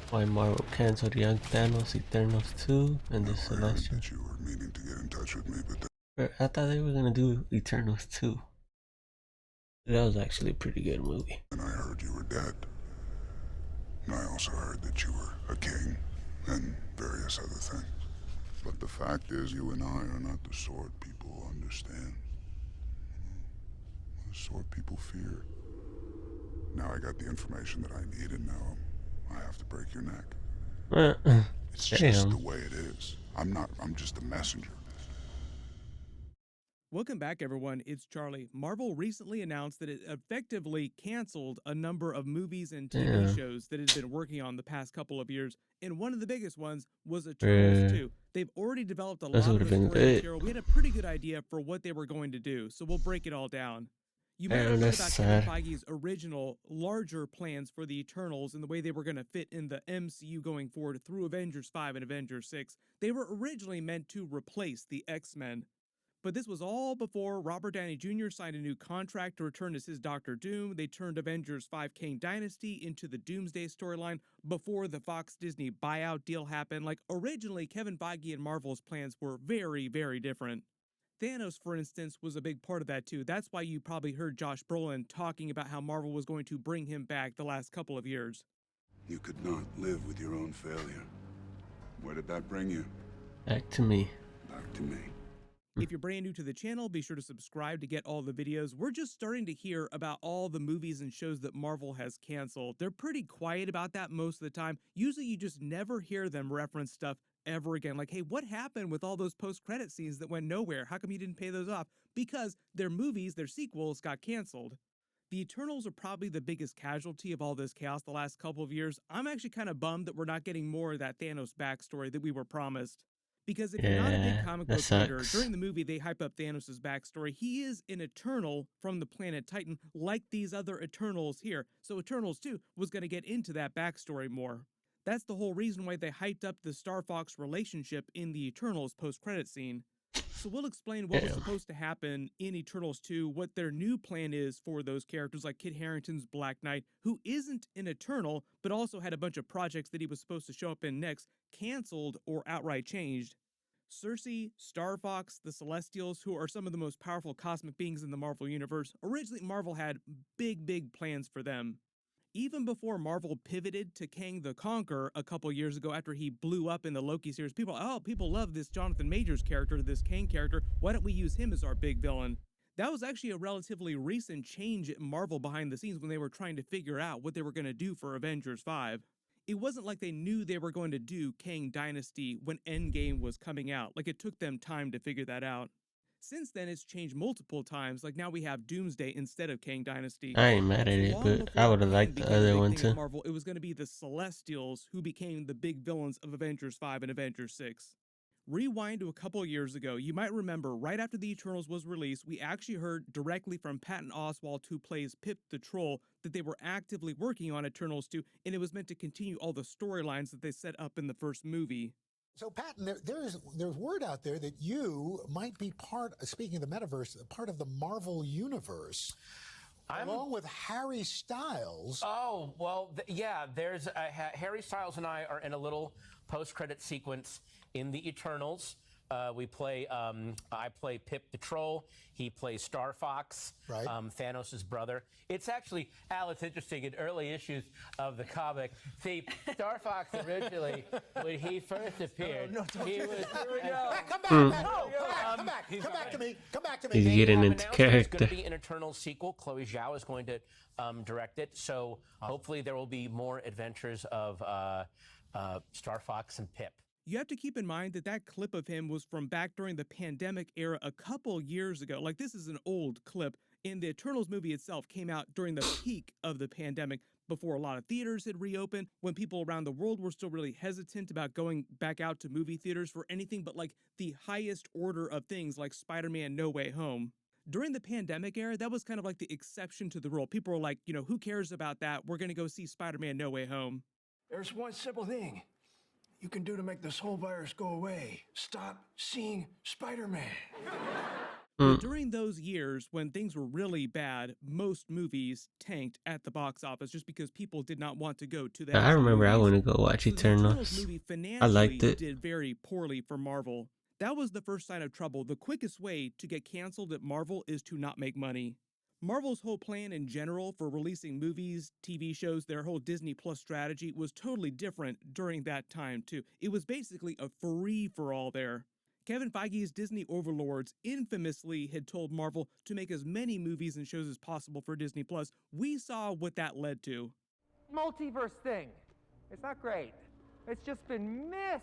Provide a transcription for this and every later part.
Why Marvel canceled Young Thanos, Eternals 2, and the No, I heard Celestial. that you were meaning to get in touch with me, but I thought they were gonna do Eternals 2. That was actually a pretty good movie. then I heard you were dead. And I also heard that you were a king and various other things. But the fact is, you and I are not the sort people understand. The sort people fear. Now I got the information that I need, and now I have to break your neck. It's just the Damn. way it is. I'm just a messenger. Welcome back, everyone. It's Charlie. Marvel recently announced that it effectively canceled a number of movies and TV Damn. shows that it had been working on the past couple of years, and one of the biggest ones was Eternals Yeah. 2. They've already developed a This lot would of have the been story good. material. We had a pretty good idea for what they were going to do, so we'll break it all down. You might have Damn, heard that's about sad. Kevin Feige's original, larger plans for the Eternals and the way they were going to fit in the MCU going forward through Avengers 5 and Avengers 6. They were originally meant to replace the X-Men. But this was all before Robert Downey Jr. signed a new contract to return as his Doctor Doom. They turned Avengers 5 Kang Dynasty into the Doomsday storyline before the Fox Disney buyout deal happened. Like, originally, Kevin Feige and Marvel's plans were very, very different. Thanos, for instance, was a big part of that too. That's why you probably heard Josh Brolin talking about how Marvel was going to bring him back the last couple of years. You could not live with your own failure. Where did that bring you? Back to me. Back to me. If you're brand new to the channel, be sure to subscribe to get all the videos. We're just starting to hear about all the movies and shows that Marvel has canceled. They're pretty quiet about that most of the time. Usually you just never hear them reference stuff ever again. Like, hey, what happened with all those post-credit scenes that went nowhere? How come you didn't pay those off? Because their movies, their sequels, got canceled. The Eternals are probably the biggest casualty of all this chaos the last couple of years. I'm actually kind of bummed that we're not getting more of that Thanos backstory that we were promised. Because if you're not a big Yeah, comic that book reader, sucks. during the movie they hype up Thanos' backstory. He is an Eternal from the planet Titan, like these other Eternals here. So Eternals 2 was going to get into that backstory more. That's the whole reason why they hyped up the Star Fox relationship in the Eternals post-credit scene. So we'll explain what was Damn. supposed to happen in Eternals 2, what their new plan is for those characters like Kit Harington's Black Knight, who isn't an Eternal, but also had a bunch of projects that he was supposed to show up in next, canceled or outright changed. Cersei, Star Fox, the Celestials, who are some of the most powerful cosmic beings in the Marvel Universe, originally Marvel had big plans for them. Even before Marvel pivoted to Kang the Conqueror a couple years ago after he blew up in the Loki series, people love this Jonathan Majors character, this Kang character, why don't we use him as our big villain? That was actually a relatively recent change at Marvel behind the scenes when they were trying to figure out what they were going to do for Avengers 5. It wasn't like they knew they were going to do Kang Dynasty when Endgame was coming out. Like, it took them time to figure that out. Since then, it's changed multiple times. Like, now we have Doomsday instead of Kang Dynasty. I ain't mad at So it, long but I before would have Kang liked the became a other big one thing at too. Marvel, it was going to be the Celestials who became the big villains of Avengers 5 and Avengers 6. Rewind to a couple years ago, you might remember right after the Eternals was released, we actually heard directly from Patton Oswalt, who plays Pip the Troll, that they were actively working on Eternals 2, and it was meant to continue all the storylines that they set up in the first movie. So, Patton, there's word out there that you might be part, speaking of the metaverse, part of the Marvel universe, along with Harry Styles. Oh, well, yeah, there's Harry Styles and I are in a little post-credit sequence in the Eternals. I play Pip the Troll. He plays Star Fox, Right. Thanos' brother. It's actually, Al, it's interesting, in early issues of the comic, see, Star Fox originally, when he first appeared, he was... Come back, come back to me. Come back to me. He's getting into There's character. going to be an Eternal sequel. Chloe Zhao is going to direct it, so hopefully there will be more adventures of Star Fox and Pip. You have to keep in mind that that clip of him was from back during the pandemic era a couple years ago. Like, this is an old clip, and the Eternals movie itself came out during the peak of the pandemic, before a lot of theaters had reopened, when people around the world were still really hesitant about going back out to movie theaters for anything but like the highest order of things like Spider-Man No Way Home. During the pandemic era, that was kind of like the exception to the rule. People were like, who cares about that? We're going to go see Spider-Man No Way Home. There's one simple thing you can do to make this whole virus go away. Stop seeing Spider-Man. But during those years when things were really bad, most movies tanked at the box office just because people did not want to go to the I actual remember I movies. want to go watch So the Eternals Eternals. movie I liked financially it. did very poorly for Marvel. That was the first sign of trouble. The quickest way to get canceled at Marvel is to not make money. Marvel's whole plan in general for releasing movies, TV shows, their whole Disney Plus strategy was totally different during that time, too. It was basically a free-for-all there. Kevin Feige's Disney overlords infamously had told Marvel to make as many movies and shows as possible for Disney Plus. We saw what that led to. Multiverse thing. It's not great. It's just been miss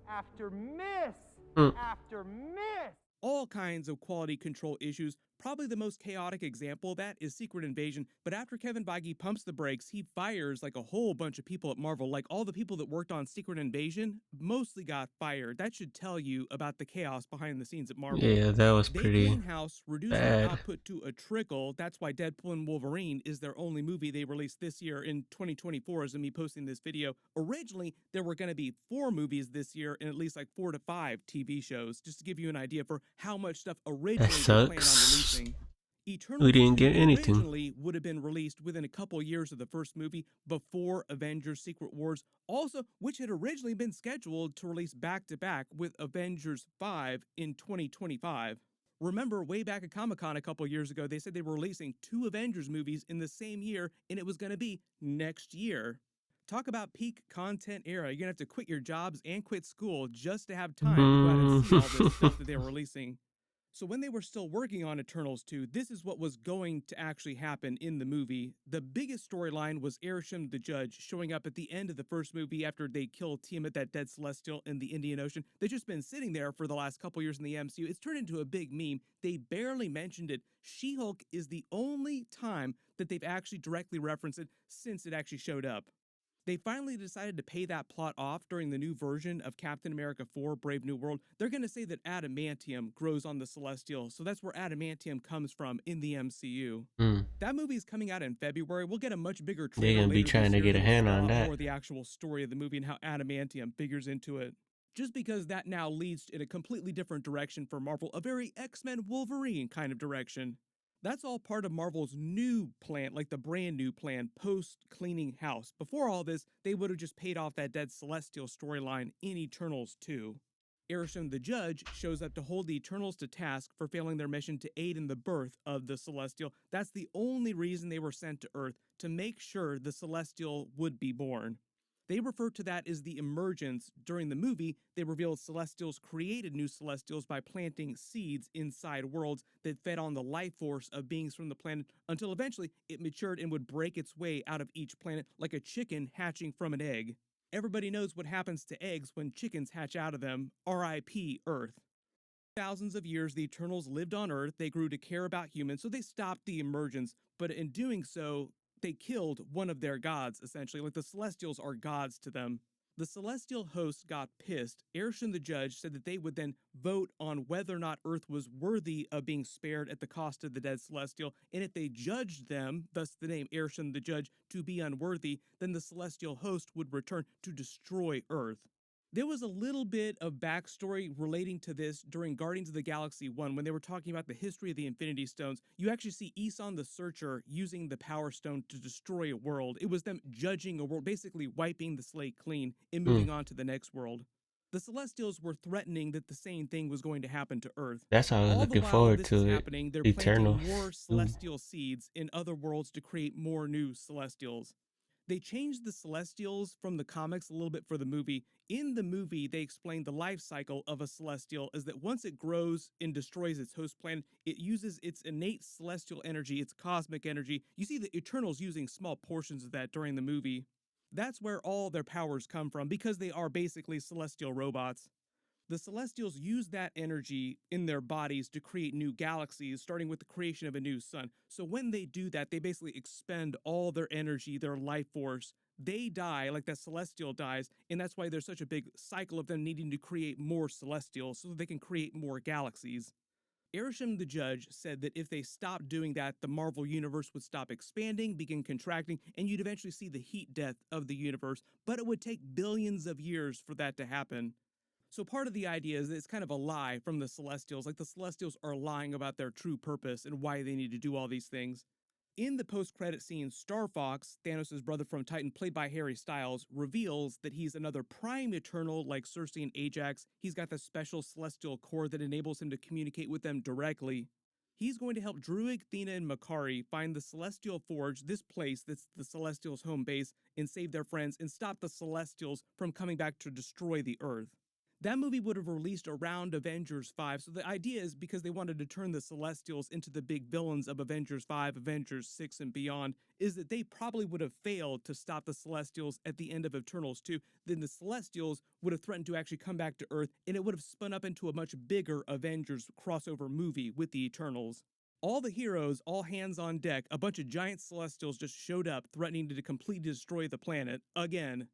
after miss after miss. All kinds of quality control issues. Probably the most chaotic example of that is Secret Invasion, but after Kevin Feige pumps the brakes, he fires like a whole bunch of people at Marvel. Like all the people that worked on Secret Invasion mostly got fired. That should tell you about the chaos behind the scenes at Marvel. Yeah, that was They pretty clean house, reduce their bad. output to a trickle. That's why Deadpool and Wolverine is their only movie they released this year in 2024 as of me posting this video. Originally, there were going to be 4 movies this year and at least like 4 to 5 TV shows, just to give you an idea for how much stuff originally they planned on sucks. releasing. Eternals We didn't 2 get anything. originally would have been released within a couple years of the first movie, before Avengers Secret Wars, also which had originally been scheduled to release back-to-back with Avengers 5 in 2025. Remember, way back at Comic-Con a couple years ago, they said they were releasing 2 Avengers movies in the same year, and it was going to be next year. Talk about peak content era. You're going to have to quit your jobs and quit school just to have time to go out and see all this stuff that they were releasing. So when they were still working on Eternals 2, this is what was going to actually happen in the movie. The biggest storyline was Arishem the Judge showing up at the end of the first movie after they killed Tiamat, that dead celestial, in the Indian Ocean. They've just been sitting there for the last couple years in the MCU. It's turned into a big meme. They barely mentioned it. She-Hulk is the only time that they've actually directly referenced it since it actually showed up. They finally decided to pay that plot off during the new version of Captain America 4 Brave New World. They're going to say that adamantium grows on the Celestial, so that's where adamantium comes from in the MCU. That movie is coming out in February. We'll get a much bigger trailer. They're gonna be later trying this to year get a that'll hand spell on out that. more of the actual story of the movie and how adamantium figures into it. Just because that now leads in a completely different direction for Marvel, a very X-Men Wolverine kind of direction. That's all part of Marvel's new plan, like the brand new plan, post-cleaning house. Before all this, they would have just paid off that dead Celestial storyline in Eternals 2. Arishem the Judge shows up to hold the Eternals to task for failing their mission to aid in the birth of the Celestial. That's the only reason they were sent to Earth, to make sure the Celestial would be born. They refer to that as the emergence. During the movie, they revealed Celestials created new Celestials by planting seeds inside worlds that fed on the life force of beings from the planet until eventually it matured and would break its way out of each planet like a chicken hatching from an egg. Everybody knows what happens to eggs when chickens hatch out of them. R.I.P. Earth. Thousands of years, the Eternals lived on Earth. They grew to care about humans, so they stopped the emergence. But in doing so, they killed one of their gods, essentially. Like the Celestials are gods to them. The Celestial hosts got pissed. Arishem the Judge said that they would then vote on whether or not Earth was worthy of being spared at the cost of the dead Celestial, and if they judged them, thus the name Arishem the Judge, to be unworthy, then the Celestial host would return to destroy Earth. There was a little bit of backstory relating to this during Guardians of the Galaxy 1 when they were talking about the history of the Infinity Stones. You actually see Eson the Searcher using the Power Stone to destroy a world. It was them judging a world, basically wiping the slate clean and moving on to the next world. The Celestials were threatening that the same thing was going to happen to Earth. That's how I was All the looking while forward this to is it. happening, they're Eternals. planting more Celestial seeds in other worlds to create more new Celestials. They changed the Celestials from the comics a little bit for the movie. In the movie, they explained the life cycle of a Celestial is that once it grows and destroys its host planet, it uses its innate celestial energy, its cosmic energy. You see the Eternals using small portions of that during the movie. That's where all their powers come from, because they are basically celestial robots. The Celestials use that energy in their bodies to create new galaxies, starting with the creation of a new sun. So when they do that, they basically expend all their energy, their life force. They die like that Celestial dies, and that's why there's such a big cycle of them needing to create more Celestials so that they can create more galaxies. Arishem the Judge said that if they stopped doing that, the Marvel Universe would stop expanding, begin contracting, and you'd eventually see the heat death of the universe, but it would take billions of years for that to happen. So part of the idea is that it's kind of a lie from the Celestials, like the Celestials are lying about their true purpose and why they need to do all these things. In the post-credit scene, Star Fox, Thanos' brother from Titan, played by Harry Styles, reveals that he's another Prime Eternal like Cersei and Ajax. He's got the special celestial core that enables him to communicate with them directly. He's going to help Druig, Thena, and Makari find the Celestial Forge, this place that's the Celestials' home base, and save their friends and stop the Celestials from coming back to destroy the Earth. That movie would have released around Avengers 5, so the idea is because they wanted to turn the Celestials into the big villains of Avengers 5, Avengers 6, and beyond, is that they probably would have failed to stop the Celestials at the end of Eternals 2, then the Celestials would have threatened to actually come back to Earth, and it would have spun up into a much bigger Avengers crossover movie with the Eternals. All the heroes, all hands on deck, a bunch of giant Celestials just showed up, threatening to completely destroy the planet, again.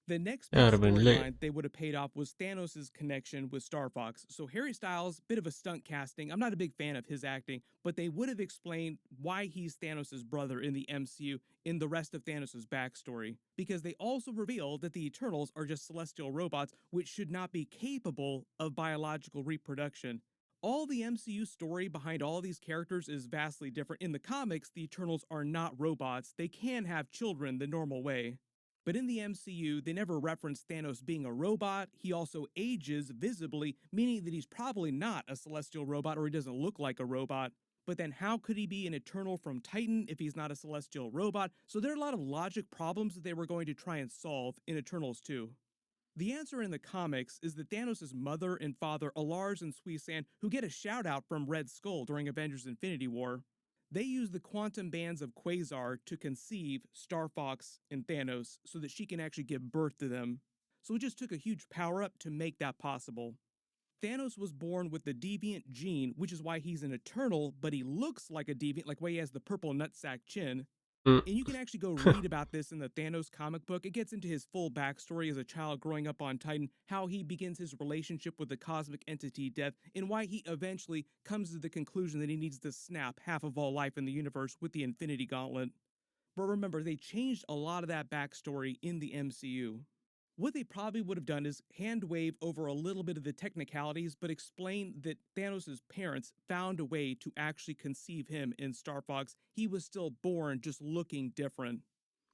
The next big That would have been lit. storyline they would have paid off was Thanos' connection with Star Fox. So Harry Styles, bit of a stunt casting. I'm not a big fan of his acting, but they would have explained why he's Thanos' brother in the MCU in the rest of Thanos' backstory. Because they also revealed that the Eternals are just celestial robots which should not be capable of biological reproduction. All the MCU story behind all these characters is vastly different. In the comics, the Eternals are not robots. They can have children the normal way. But in the MCU, they never reference Thanos being a robot. He also ages visibly, meaning that he's probably not a celestial robot or he doesn't look like a robot. But then how could he be an Eternal from Titan if he's not a celestial robot? So there are a lot of logic problems that they were going to try and solve in Eternals 2. The answer in the comics is that Thanos' mother and father, Alars and Suisan, who get a shout out from Red Skull during Avengers Infinity War, they use the quantum bands of Quasar to conceive Star Fox and Thanos so that she can actually give birth to them. So it just took a huge power-up to make that possible. Thanos was born with the deviant gene, which is why he's an Eternal, but he looks like a deviant, like why he has the purple nutsack chin. And you can actually go read about this in the Thanos comic book. It gets into his full backstory as a child growing up on Titan, how he begins his relationship with the cosmic entity Death, and why he eventually comes to the conclusion that he needs to snap half of all life in the universe with the Infinity Gauntlet. But remember, they changed a lot of that backstory in the MCU. What they probably would have done is hand wave over a little bit of the technicalities, but explain that Thanos' parents found a way to actually conceive him in Star Fox. He was still born, just looking different.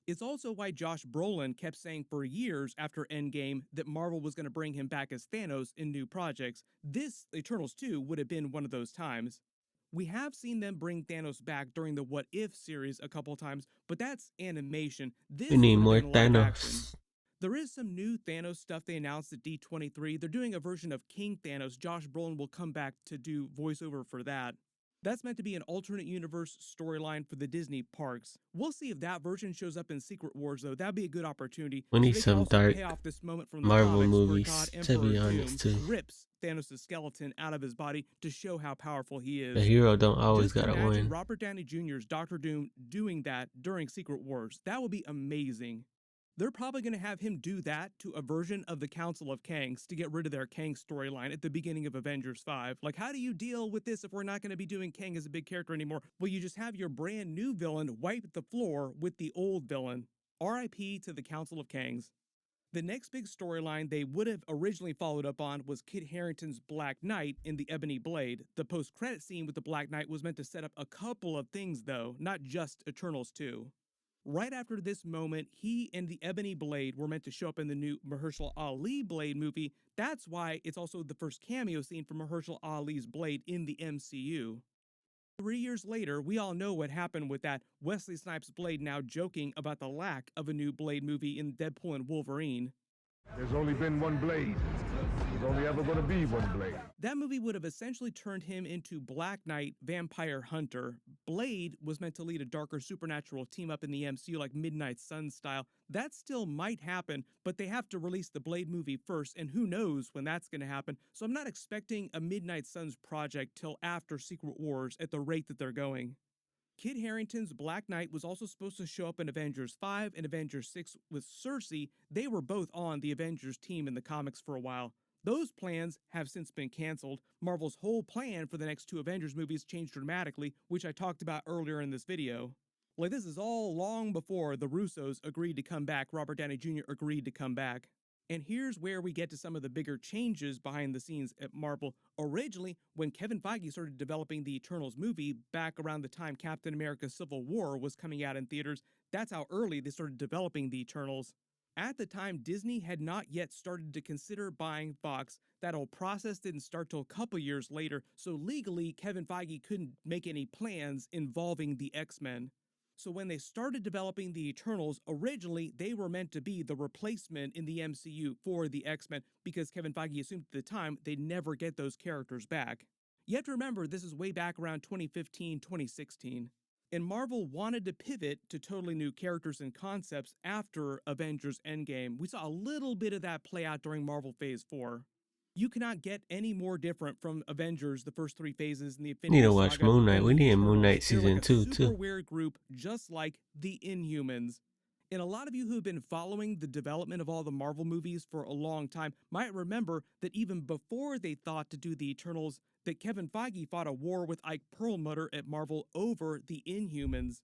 It's also why Josh Brolin kept saying for years after Endgame that Marvel was going to bring him back as Thanos in new projects. This, Eternals 2, would have been one of those times. We have seen them bring Thanos back during the What If series a couple times, but that's animation. This We need would more have been live action. Thanos. There is some new Thanos stuff they announced at D23. They're doing a version of King Thanos. Josh Brolin will come back to do voiceover for that. That's meant to be an alternate universe storyline for the Disney parks. We'll see if that version shows up in Secret Wars, though. That'd be a good opportunity. We need they can some also dark pay off this moment from the Marvel comics movies, where God to Emperor be honest, Doom too. rips Thanos' skeleton out of his body to show how powerful he is. The hero don't always Just gotta imagine win. Robert Downey Jr.'s Doctor Doom doing that during Secret Wars. That would be amazing. They're probably going to have him do that to a version of the Council of Kangs to get rid of their Kang storyline at the beginning of Avengers 5. Like, how do you deal with this if we're not going to be doing Kang as a big character anymore? Well, you just have your brand new villain wipe the floor with the old villain. RIP to the Council of Kangs. The next big storyline they would have originally followed up on was Kit Harington's Black Knight in the Ebony Blade. The post-credit scene with the Black Knight was meant to set up a couple of things, though, not just Eternals 2. Right after this moment, he and the Ebony Blade were meant to show up in the new Mahershala Ali Blade movie. That's why it's also the first cameo scene for Mahershala Ali's Blade in the MCU. 3 years later, we all know what happened with that. Wesley Snipes' Blade now joking about the lack of a new Blade movie in Deadpool and Wolverine. There's only been one Blade. There's only ever going to be one Blade. That movie would have essentially turned him into Black Knight, Vampire Hunter. Blade was meant to lead a darker supernatural team-up in the MCU like Midnight Sun style. That still might happen, but they have to release the Blade movie first, and who knows when that's going to happen. So I'm not expecting a Midnight Suns project till after Secret Wars at the rate that they're going. Kit Harington's Black Knight was also supposed to show up in Avengers 5 and Avengers 6 with Cersei. They were both on the Avengers team in the comics for a while. Those plans have since been canceled. Marvel's whole plan for the next 2 Avengers movies changed dramatically, which I talked about earlier in this video. Like, this is all long before the Russos agreed to come back, Robert Downey Jr. agreed to come back. And here's where we get to some of the bigger changes behind the scenes at Marvel. Originally, when Kevin Feige started developing the Eternals movie back around the time Captain America Civil War was coming out in theaters, that's how early they started developing the Eternals. At the time, Disney had not yet started to consider buying Fox. That whole process didn't start till a couple years later, so legally, Kevin Feige couldn't make any plans involving the X-Men. So when they started developing the Eternals, originally they were meant to be the replacement in the MCU for the X-Men because Kevin Feige assumed at the time they'd never get those characters back. You have to remember this is way back around 2015, 2016. And Marvel wanted to pivot to totally new characters and concepts after Avengers Endgame. We saw a little bit of that play out during Marvel Phase 4. You cannot get any more different from Avengers, the first 3 phases in the We need Infinity to watch Saga, Moon Knight. than We the need Moon Eternals. Knight They're season like a 2 super too. weird group, just like the Inhumans. And a lot of you who have been following the development of all the Marvel movies for a long time might remember that even before they thought to do the Eternals, that Kevin Feige fought a war with Ike Perlmutter at Marvel over the Inhumans.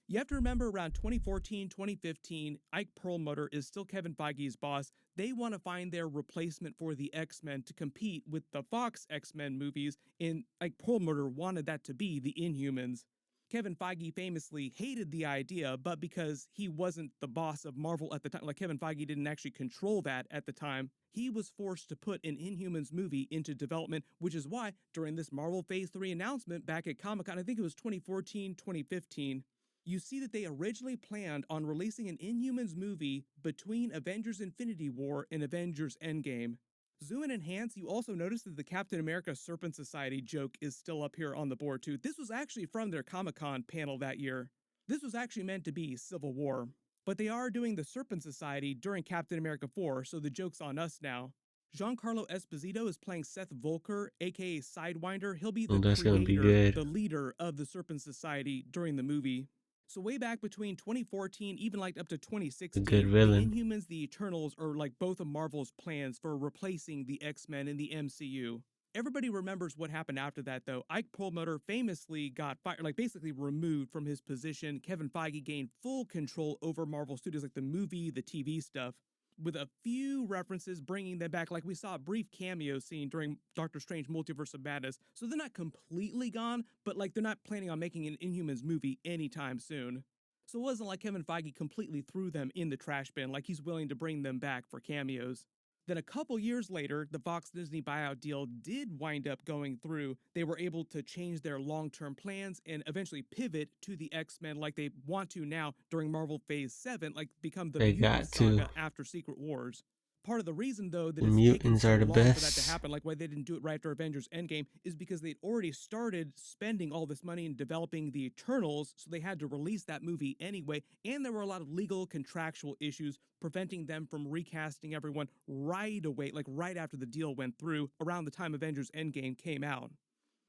You have to remember around 2014, 2015, Ike Perlmutter is still Kevin Feige's boss. They want to find their replacement for the X-Men to compete with the Fox X-Men movies, and Ike Perlmutter wanted that to be the Inhumans. Kevin Feige famously hated the idea, but because he wasn't the boss of Marvel at the time, like Kevin Feige didn't actually control that at the time, he was forced to put an Inhumans movie into development, which is why during this Marvel Phase 3 announcement back at Comic-Con, I think it was 2014, 2015, you see that they originally planned on releasing an Inhumans movie between Avengers Infinity War and Avengers Endgame. Zoom and enhance, you also notice that the Captain America Serpent Society joke is still up here on the board too. This was actually from their Comic-Con panel that year. This was actually meant to be Civil War. But they are doing the Serpent Society during Captain America 4, so the joke's on us now. Giancarlo Esposito is playing Seth Volker, aka Sidewinder. He'll be the Oh, that's gonna be creator, good. the leader of the Serpent Society during the movie. So way back between 2014, even like up to A 2016, good the villain. Inhumans, the Eternals are like both of Marvel's plans for replacing the X-Men in the MCU. Everybody remembers what happened after that though. Ike Perlmutter famously got fired, like basically removed from his position. Kevin Feige gained full control over Marvel Studios, like the movie, the TV stuff, with a few references bringing them back, like we saw a brief cameo scene during Doctor Strange Multiverse of Madness. So they're not completely gone, but like they're not planning on making an Inhumans movie anytime soon. So it wasn't like Kevin Feige completely threw them in the trash bin, like he's willing to bring them back for cameos. Then a couple years later, the Fox Disney buyout deal did wind up going through. They were able to change their long-term plans and eventually pivot to the X-Men like they want to now during Marvel Phase 7, like become the They Mutant got to. Saga after Secret Wars. Part of the reason, though, that The it's taken mutants so are the long for that to best. happen, like why they didn't do it right after Avengers Endgame, is because they'd already started spending all this money in developing the Eternals, so they had to release that movie anyway, and there were a lot of legal contractual issues preventing them from recasting everyone right away, like right after the deal went through, around the time Avengers Endgame came out.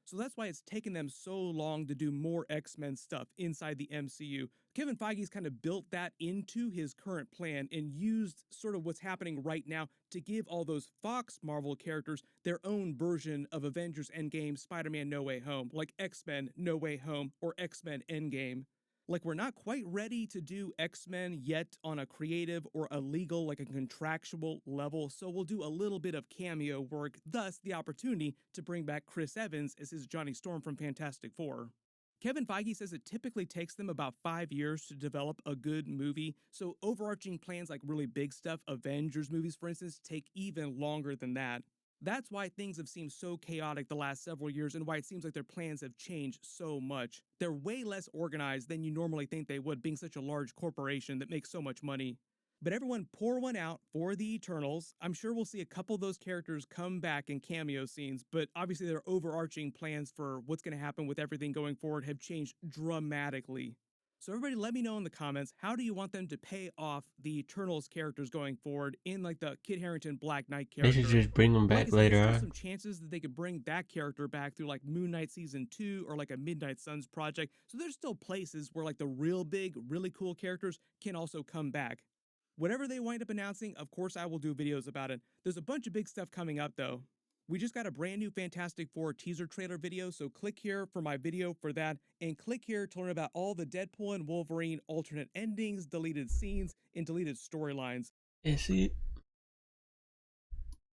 So that's why it's taken them so long to do more X-Men stuff inside the MCU. Kevin Feige's kind of built that into his current plan and used sort of what's happening right now to give all those Fox Marvel characters their own version of Avengers Endgame, Spider-Man No Way Home, like X-Men No Way Home or X-Men Endgame. Like, we're not quite ready to do X-Men yet on a creative or a legal, like a contractual level, so we'll do a little bit of cameo work, thus the opportunity to bring back Chris Evans as his Johnny Storm from Fantastic Four. Kevin Feige says it typically takes them about 5 years to develop a good movie, so overarching plans like really big stuff, Avengers movies for instance, take even longer than that. That's why things have seemed so chaotic the last several years and why it seems like their plans have changed so much. They're way less organized than you normally think they would, being such a large corporation that makes so much money. But everyone pour one out for the Eternals. I'm sure we'll see a couple of those characters come back in cameo scenes, but obviously their overarching plans for what's going to happen with everything going forward have changed dramatically. So everybody let me know in the comments, how do you want them to pay off the Eternals characters going forward in like the Kit Harington Black Knight They character? should just bring them Like back I said, later there's still on. some chances that they could bring that character back through like Moon Knight Season 2 or like a Midnight Suns project. So there's still places where like the real big, really cool characters can also come back. Whatever they wind up announcing, of course I will do videos about it. There's a bunch of big stuff coming up though. We just got a brand new Fantastic Four teaser trailer video, so click here for my video for that, and click here to learn about all the Deadpool and Wolverine alternate endings, deleted scenes, and deleted storylines. Is it?